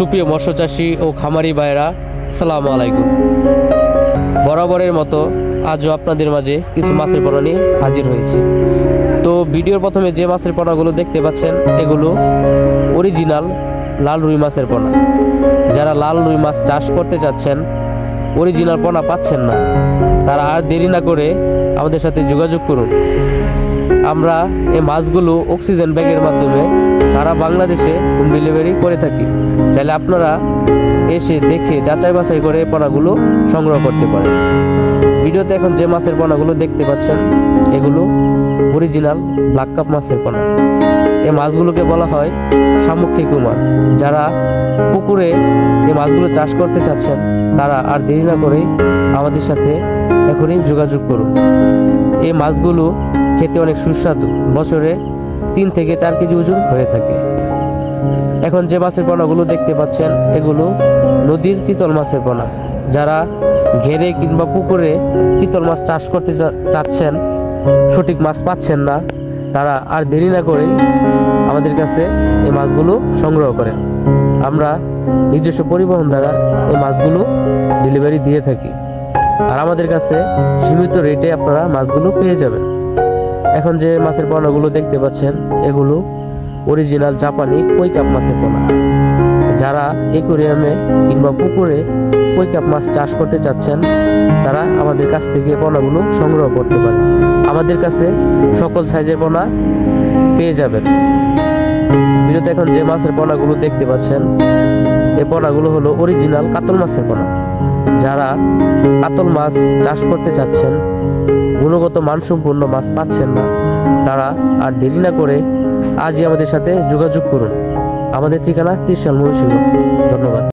সুপ্রিয় মৎস্য চাষী ও খামারি ভাইরা, আসসালামু আলাইকুম। বরাবরের মতো আজও আপনাদের মাঝে কিছু মাছের পোনা নিয়ে হাজির হয়েছি। তো ভিডিওর প্রথমে যে মাছের পোনাগুলো দেখতে পাচ্ছেন, এগুলো অরিজিনাল লাল রুই মাছের পোনা। যারা লাল রুই মাছ চাষ করতে চাচ্ছেন, অরিজিনাল পোনা পাচ্ছেন না, তারা আর দেরি না করে আমাদের সাথে যোগাযোগ করুন। আমরা এই মাছগুলো অক্সিজেন ব্যাগের মাধ্যমে সারা বাংলাদেশে হোম ডেলিভারি করে থাকি। চাইলে আপনারা এসে দেখে যাচাই বাছাই করে পোনাগুলো সংগ্রহ করতে পারেন। ভিডিওতে এখন যে মাছের পোনাগুলো দেখতে পাচ্ছেন, এগুলো অরিজিনাল ব্ল্যাক কাপ মাছের পোনা। এই মাছগুলোকে বলা হয় শামুক খেকো মাছ। যারা পুকুরে এই মাছগুলো চাষ করতে চাচ্ছেন, তারা আর দেরি না করে আমাদের সাথে এখনই যোগাযোগ করুন। এই মাছগুলো খেতে অনেক সুস্বাদু, বছরে 3 থেকে 4 কেজি ওজন হয়ে থাকে। এখন যে মাছের পোনাগুলো দেখতে পাচ্ছেন, এগুলো নদীর চিতল মাছের পোনা। যারা ঘেরে কিংবা পুকুরে চিতল মাছ চাষ করতে চাচ্ছেন, সঠিক মাছ পাচ্ছেন না, তারা আর দেরি না করে আমাদের কাছে এই মাছগুলো সংগ্রহ করেন। আমরা নিজস্ব পরিবহন দ্বারা এই মাছগুলো ডেলিভারি দিয়ে থাকি, আর আমাদের কাছে সীমিত রেটে আপনারা মাছগুলো পেয়ে যাবেন। এখন যে মাছের পোনাগুলো দেখতে পাচ্ছেন, এগুলো অরিজিনাল জাপানি কই কাপ মাছের পোনা। যারা অ্যাকুয়ারিয়ামে কিংবা পুকুরে কই কাপ মাছ চাষ করতে চাচ্ছেন, তারা আমাদের কাছ থেকে পোনাগুলো সংগ্রহ করতে পারেন। আমাদের কাছে সকল সাইজের পোনা পেয়ে যাবেন। ভিডিওতে এখন যে মাছের পোনাগুলো দেখতে পাচ্ছেন, এই পোনাগুলো হলো অরিজিনাল কাতল মাছের পোনা। যারা কাতল মাছ চাষ করতে চাচ্ছেন, গুণগত মানসম্পন্ন মাছ পাচ্ছেন না, তারা আর দেরি না করে আজই আমাদের সাথে যোগাযোগ করুন। আমাদের ঠিকানা ত্রিশাল ময়মনসিংহ। ধন্যবাদ।